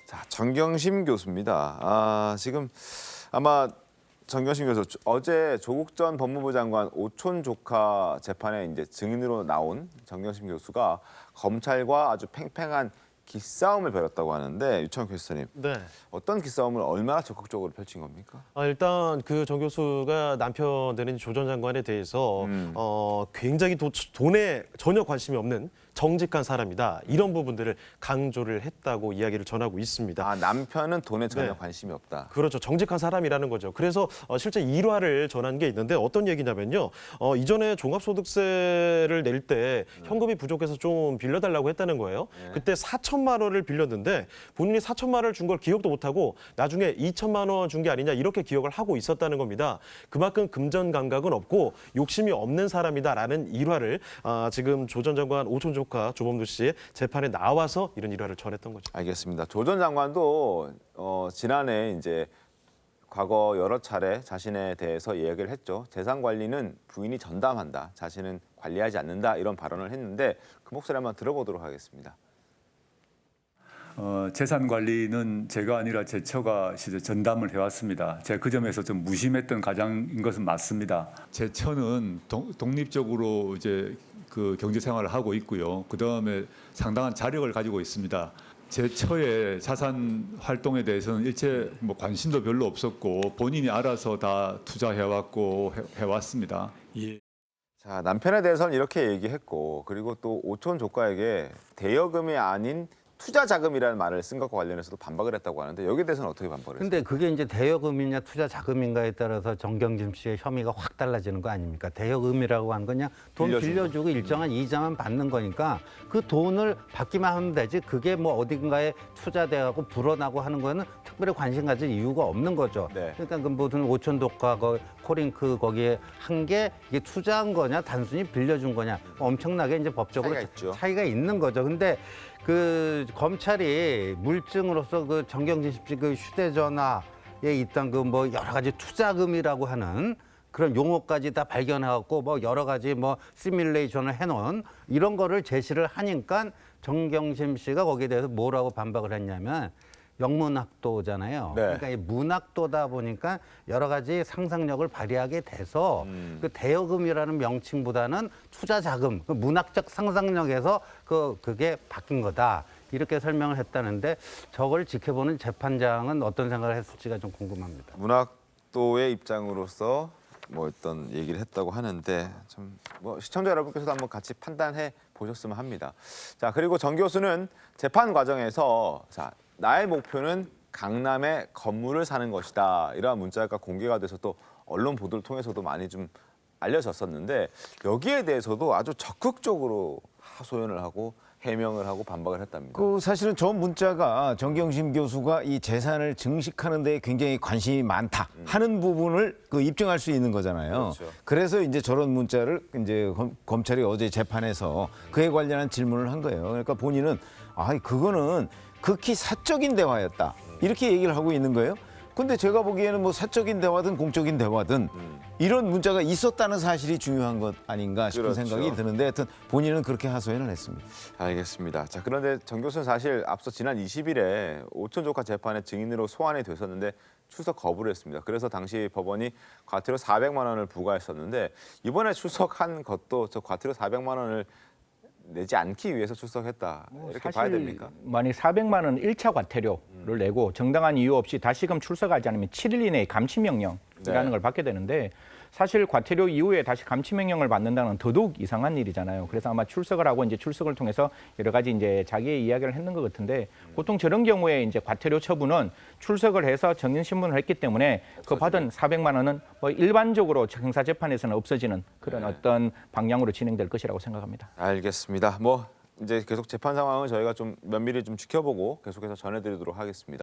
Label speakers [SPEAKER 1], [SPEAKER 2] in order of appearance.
[SPEAKER 1] 자, 정경심 교수입니다. 지금 아마 정경심 교수 어제 조국 전 법무부 장관 오촌 조카 재판에 이제 증인으로 나온 정경심 교수가 검찰과 아주 팽팽한 기싸움을 벌였다고 하는데 유창욱 교수님,
[SPEAKER 2] 네.
[SPEAKER 1] 어떤 기싸움을 얼마나 적극적으로 펼친 겁니까?
[SPEAKER 2] 일단 그 정 교수가 남편 되는 조 전 장관에 대해서 굉장히 돈에 전혀 관심이 없는 정직한 사람이다. 이런 부분들을 강조를 했다고 이야기를 전하고 있습니다.
[SPEAKER 1] 남편은 돈에 전혀
[SPEAKER 2] 네.
[SPEAKER 1] 관심이 없다.
[SPEAKER 2] 그렇죠. 정직한 사람이라는 거죠. 그래서 실제 일화를 전한 게 있는데 어떤 얘기냐면요. 이전에 종합소득세를 낼 때 현금이 부족해서 좀 빌려달라고 했다는 거예요.
[SPEAKER 1] 네.
[SPEAKER 2] 그때 4천만 원을 빌렸는데 본인이 4천만 원을 준 걸 기억도 못하고 나중에 2천만 원 준 게 아니냐 이렇게 기억을 하고 있었다는 겁니다. 그만큼 금전 감각은 없고 욕심이 없는 사람이다라는 일화를 지금 조 전 장관 오촌 조카 조범두 씨의 재판에 나와서 이런 일화를 전했던 거죠.
[SPEAKER 1] 알겠습니다. 조 전 장관도 지난해 이제 과거 여러 차례 자신에 대해서 이야기를 했죠. 재산 관리는 부인이 전담한다. 자신은 관리하지 않는다. 이런 발언을 했는데 그 목소리 한번 들어보도록 하겠습니다.
[SPEAKER 3] 재산 관리는 제가 아니라 제 처가 전담을 해왔습니다. 제가 그 점에서 좀 무심했던 가장인 것은 맞습니다. 제 처는 독립적으로 이제 그 경제 생활을 하고 있고요. 그 다음에 상당한 자력을 가지고 있습니다. 제 처의 자산 활동에 대해서는 일체 관심도 별로 없었고 본인이 알아서 다 투자해왔고 해왔습니다. 예.
[SPEAKER 1] 자, 남편에 대해서는 이렇게 얘기했고 그리고 또 오촌 조카에게 대여금이 아닌 투자 자금이라는 말을 쓴 것과 관련해서도 반박을 했다고 하는데 여기에 대해서는 어떻게 반박을 했어요?
[SPEAKER 4] 근데 그게 이제 대여금이냐 투자 자금인가에 따라서 정경심 씨의 혐의가 확 달라지는 거 아닙니까? 대여금이라고 하는 건 그냥 돈 빌려주고 일정한 이자만 받는 거니까 그 돈을 받기만 하면 되지 그게 뭐 어딘가에 투자돼갖고 불어나고 하는 거는 특별히 관심 가질 이유가 없는 거죠.
[SPEAKER 1] 네.
[SPEAKER 4] 그러니까 그 무슨 오촌독과 코링크 거기에 한 게 이게 투자한 거냐 단순히 빌려준 거냐 엄청나게 이제 법적으로 차이가 있는 거죠. 근데 그 검찰이 물증으로서 그 정경심 씨 그 휴대전화에 있던 그 뭐 여러 가지 투자금이라고 하는 그런 용어까지 다 발견해갖고 뭐 여러 가지 뭐 시뮬레이션을 해놓은 이런 거를 제시를 하니까 정경심 씨가 거기에 대해서 뭐라고 반박을 했냐면 영문학도잖아요.
[SPEAKER 1] 네.
[SPEAKER 4] 그러니까 이 문학도다 보니까 여러 가지 상상력을 발휘하게 돼서 그 대여금이라는 명칭보다는 투자 자금, 그 문학적 상상력에서 그게 바뀐 거다. 이렇게 설명을 했다는데 저걸 지켜보는 재판장은 어떤 생각을 했을지가 좀 궁금합니다.
[SPEAKER 1] 문학도의 입장으로서 뭐 어떤 얘기를 했다고 하는데 좀 뭐 시청자 여러분께서도 한번 같이 판단해 보셨으면 합니다. 자, 그리고 정 교수는 재판 과정에서 나의 목표는 강남에 건물을 사는 것이다. 이러한 문자가 공개가 돼서 또 언론 보도를 통해서도 많이 좀 알려졌었는데 여기에 대해서도 아주 적극적으로 하소연을 하고 해명을 하고 반박을 했답니다.
[SPEAKER 5] 그 사실은 저 문자가 정경심 교수가 이 재산을 증식하는 데 굉장히 관심이 많다 하는 부분을 그 입증할 수 있는 거잖아요.
[SPEAKER 1] 그렇죠.
[SPEAKER 5] 그래서 이제 저런 문자를 이제 검찰이 어제 재판에서 그에 관련한 질문을 한 거예요. 그러니까 본인은 그거는 극히 사적인 대화였다. 이렇게 얘기를 하고 있는 거예요. 근데 제가 보기에는 뭐 사적인 대화든 공적인 대화든 이런 문자가 있었다는 사실이 중요한 것 아닌가 싶은
[SPEAKER 1] 그렇죠.
[SPEAKER 5] 생각이 드는데 하여튼 본인은 그렇게 하소연을 했습니다.
[SPEAKER 1] 알겠습니다. 자, 그런데 정 교수는 사실 앞서 지난 20일에 오촌 조카 재판에 증인으로 소환이 됐었는데 출석 거부를 했습니다. 그래서 당시 법원이 과태료 400만 원을 부과했었는데 이번에 출석한 것도 저 과태료 400만 원을 내지 않기 위해서 출석했다. 이렇게 봐야 됩니까?
[SPEAKER 6] 만약 400만 원 1차 과태료를 내고 정당한 이유 없이 다시금 출석하지 않으면 7일 이내에 감치명령이라는 걸 받게 되는데 사실 과태료 이후에 다시 감치명령을 받는다는 건 더더욱 이상한 일이잖아요. 그래서 아마 출석을 하고 이제 출석을 통해서 여러 가지 이제 자기의 이야기를 했는 것 같은데 보통 저런 경우에 이제 과태료 처분은 출석을 해서 정인신문을 했기 때문에 그 받은 400만 원은 뭐 일반적으로 형사 재판에서는 없어지는 그런 어떤 방향으로 진행될 것이라고 생각합니다.
[SPEAKER 1] 알겠습니다. 뭐 이제 계속 재판 상황을 저희가 좀 면밀히 좀 지켜보고 계속해서 전해드리도록 하겠습니다.